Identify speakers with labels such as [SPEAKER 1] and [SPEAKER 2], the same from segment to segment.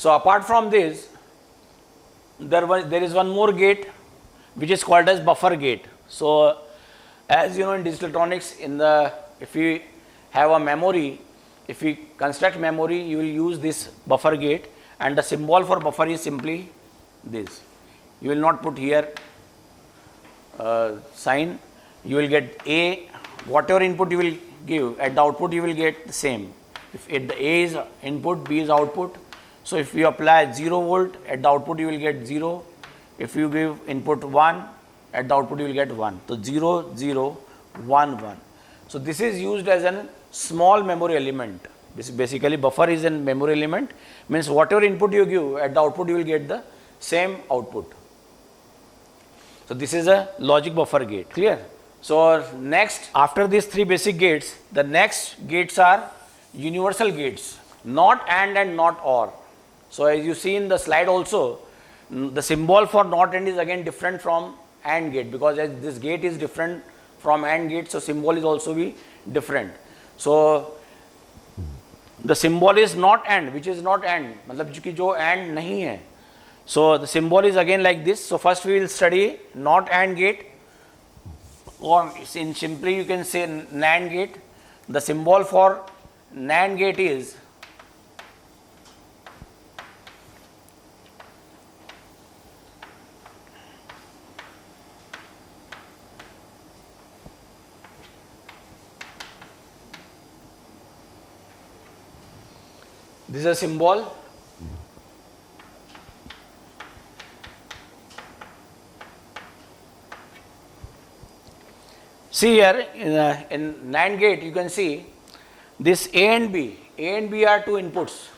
[SPEAKER 1] So apart from this, there is one more gate which is called as buffer gate. So as you know, in digital electronics, if we have a memory, if we construct memory, you will use this buffer gate, and the symbol for buffer is simply this. You will not put here sign. You will get A, whatever input you will give, at the output you will get the same. If the A is input, B is output. So if you apply 0 volt, at the output you will get 0. If you give input 1, at the output you will get 1. So 0, 0, 1, 1. So this is used as a small memory element. This basically buffer is a memory element, means whatever input you give, at the output you will get the same output. So this is a logic buffer gate. Clear? So next, after these three basic gates, the next gates are universal gates, not and not or. So as you see in the slide also, the symbol for not and is again different from AND gate, because as this gate is different from AND gate, so symbol is also be different. So the symbol is not AND, which is not AND, मतलब कि जो AND नहीं है. So the symbol is again like this. So first we will study not AND gate, or in simply you can say NAND gate. The symbol for NAND gate is this is a symbol. See here in NAND gate you can see this A and B. A and B are two inputs.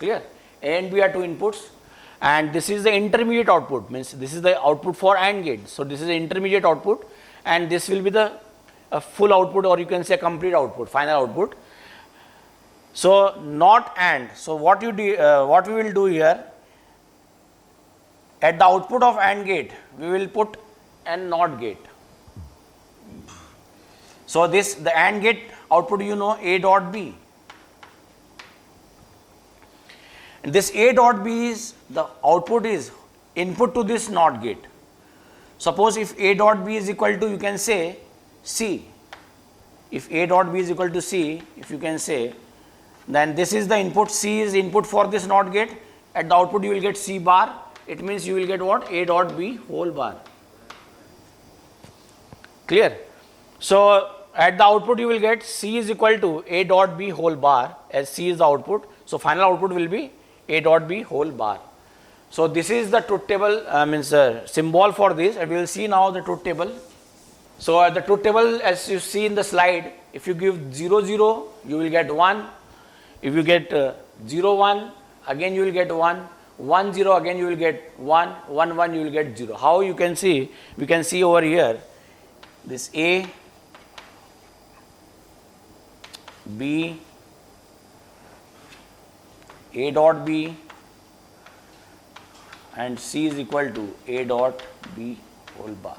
[SPEAKER 1] Clear? A and B are two inputs, and this is the intermediate output, means this is the output for AND gate. So this is the intermediate output, and this will be the full output, or you can say complete output, final output. So not AND. So what we will do here, at the output of AND gate we will put a NOT gate. So the AND gate output, you know, A dot B. And this A dot B is the output, is input to this NOT gate. Suppose if A dot B is equal to, you can say C. If A dot B is equal to C, if you can say, then this is the input, C is input for this NOT gate. At the output you will get C bar. It means you will get what? A dot B whole bar. Clear? So at the output you will get C is equal to A dot B whole bar, as C is the output. So final output will be A dot B whole bar. So this is the truth table, symbol for this, and we will see now the truth table. So the truth table, as you see in the slide, if you give 0, 0, you will get 1. If you get 0, 1, again you will get 1. 1, 0, again you will get 1. 1, 1, you will get 0. How you can see? We can see over here this A, B, A dot B, and C is equal to A dot B whole bar.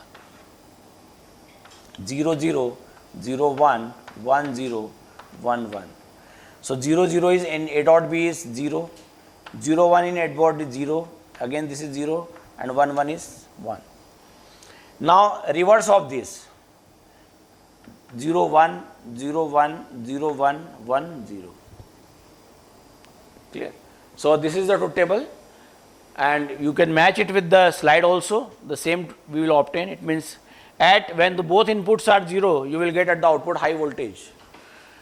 [SPEAKER 1] 0, 0, 0, 1, 1, 0, 1, 1. So 0, 0 is in A dot B is 0, 0, 1 in A dot is 0, again this is 0, and 1, 1 is 1. Now reverse of this, 0, 1, 0, 1, 0, 1, 1, 0. Clear? So this is the truth table, and you can match it with the slide also. The same we will obtain. It means when both inputs are 0, you will get at the output high voltage,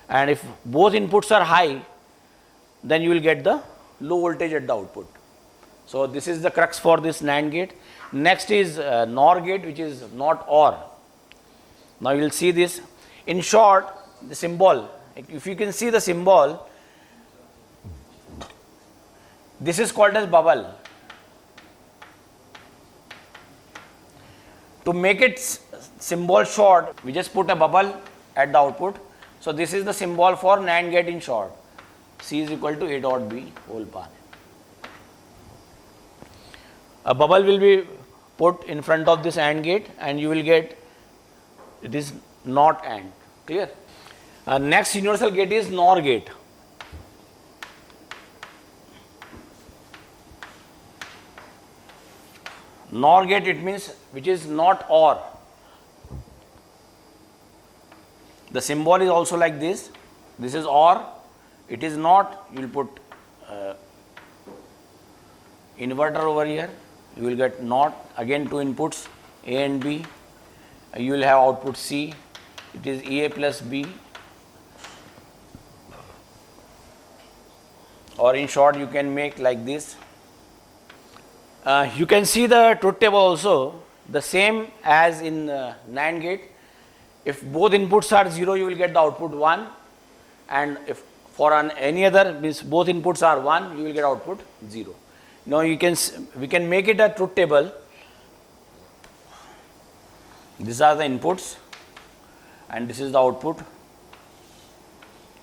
[SPEAKER 1] and if both inputs are high, then you will get the low voltage at the output. So this is the crux for this NAND gate. Next is NOR gate, which is not OR. Now you will see this. In short, the symbol, if you can see the symbol, this is called as bubble. To make it symbol short, we just put a bubble at the output. So this is the symbol for NAND gate in short. C is equal to A dot B whole bar. A bubble will be put in front of this AND gate, and you will get it is not AND. Clear? Next universal gate is NOR gate. NOR gate, it means which is not OR. The symbol is also like this. This is OR. It is not. You will put inverter over here. You will get NOT. Again, two inputs A and B. You will have output C. It is A plus B. Or in short, you can make like this. You can see the truth table also the same as in NAND gate. If both inputs are 0, you will get the output 1, and if for any other means both inputs are 1, you will get output 0. Now we can make it a truth table. These are the inputs and this is the output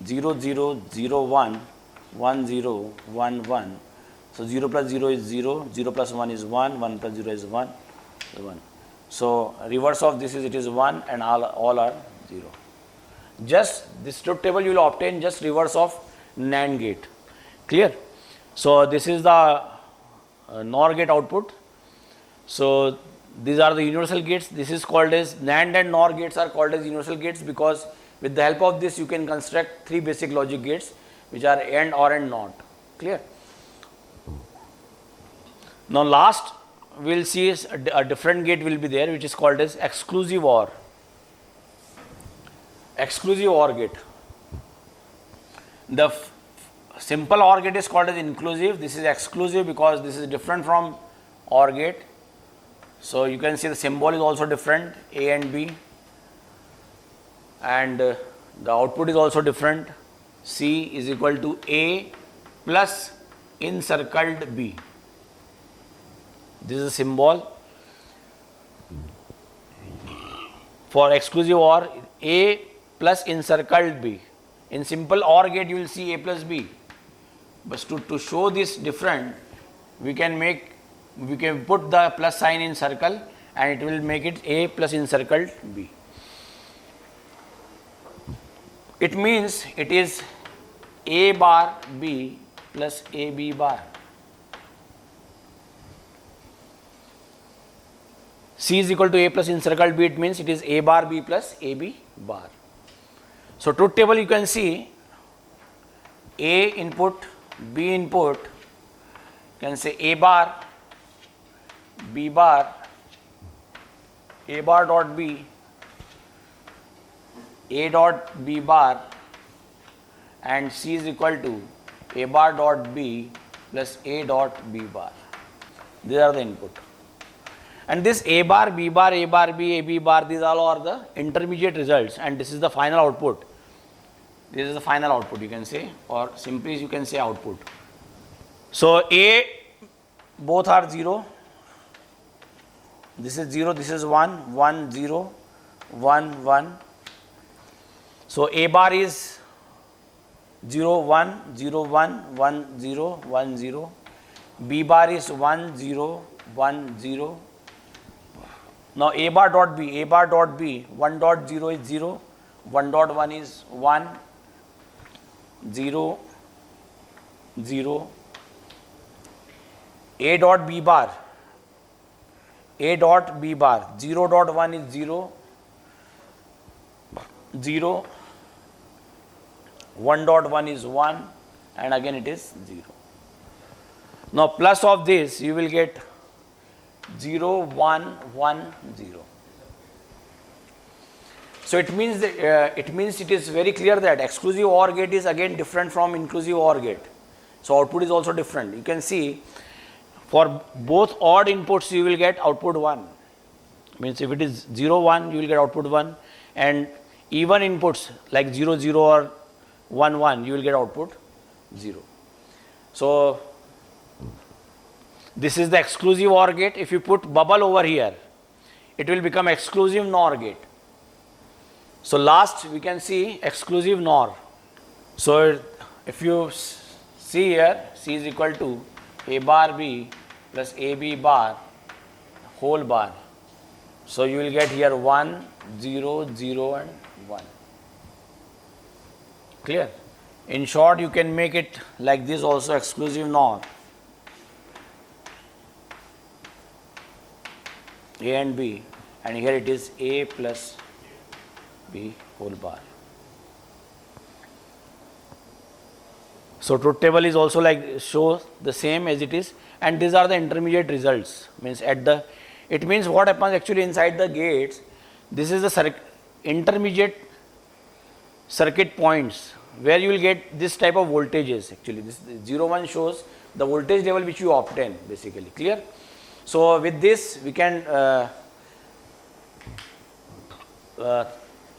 [SPEAKER 1] 0 0 0 1 1 0 1 1. So 0 plus 0 is 0, 0 plus 1 is 1, 1 plus 0 is 1, 1. So reverse of this is it is 1 and all are 0. Just this truth table you will obtain just reverse of NAND gate. Clear? So this is the NOR gate output. So these are the universal gates. This is called as NAND and NOR gates are called as universal gates because with the help of this you can construct three basic logic gates which are AND, OR and NOT. Clear? Now last we will see is a different gate will be there which is called as exclusive OR. Exclusive OR gate. The simple OR gate is called as inclusive. This is exclusive because this is different from OR gate. So you can see the symbol is also different, A and B, and the output is also different. C is equal to A plus encircled B. This is a symbol for exclusive OR, A plus encircled B. In simple OR gate you will see A plus B, but to show this different we can put the plus sign in circle and it will make it A plus encircled B. It means it is A bar B plus AB bar. C is equal to A plus encircled B, it means it is A bar B plus AB bar. So truth table you can see A input, B input, you can say A bar, B bar, A bar dot B, A dot B bar, and C is equal to A bar dot B plus A dot B bar. These are the input. And this A bar, B bar, A bar, B, A B bar, these all are the intermediate results and this is the final output. This is the final output you can say, or simply you can say output. So A, both are 0. This is 0, this is 1, 1, 0, 1, 1. So A bar is 0, 1, 0, 1, 1, 0, 1, 0. B bar is 1, 0, 1, 0. Now A bar dot B, 1 dot 0 is 0, 1 dot 1 is 1, 0, 0. A dot B bar, 0 dot 1 is 0, 0, 1 dot 1 is 1 and again it is 0. Now plus of this you will get 0, 1, 1, 0. So it means that, it is very clear that exclusive OR gate is again different from inclusive OR gate. So output is also different. You can see for both odd inputs you will get output 1. Means if it is 0, 1 you will get output 1, and even inputs like 0, 0 or 1, 1 you will get output 0. So this is the exclusive OR gate. If you put bubble over here, it will become exclusive NOR gate. So last we can see exclusive NOR. So if you see here, C is equal to A bar B plus AB bar whole bar. So you will get here 1, 0, 0 and 1. Clear? In short, you can make it like this also, exclusive NOR. A and B, and here it is A plus B whole bar. So truth table is also like shows the same as it is, and these are the intermediate results. Means at the, it means what happens actually inside the gates. This is the intermediate circuit points where you will get this type of voltages. Actually, this 0, 1 shows the voltage level which you obtain basically. Clear? So with this we can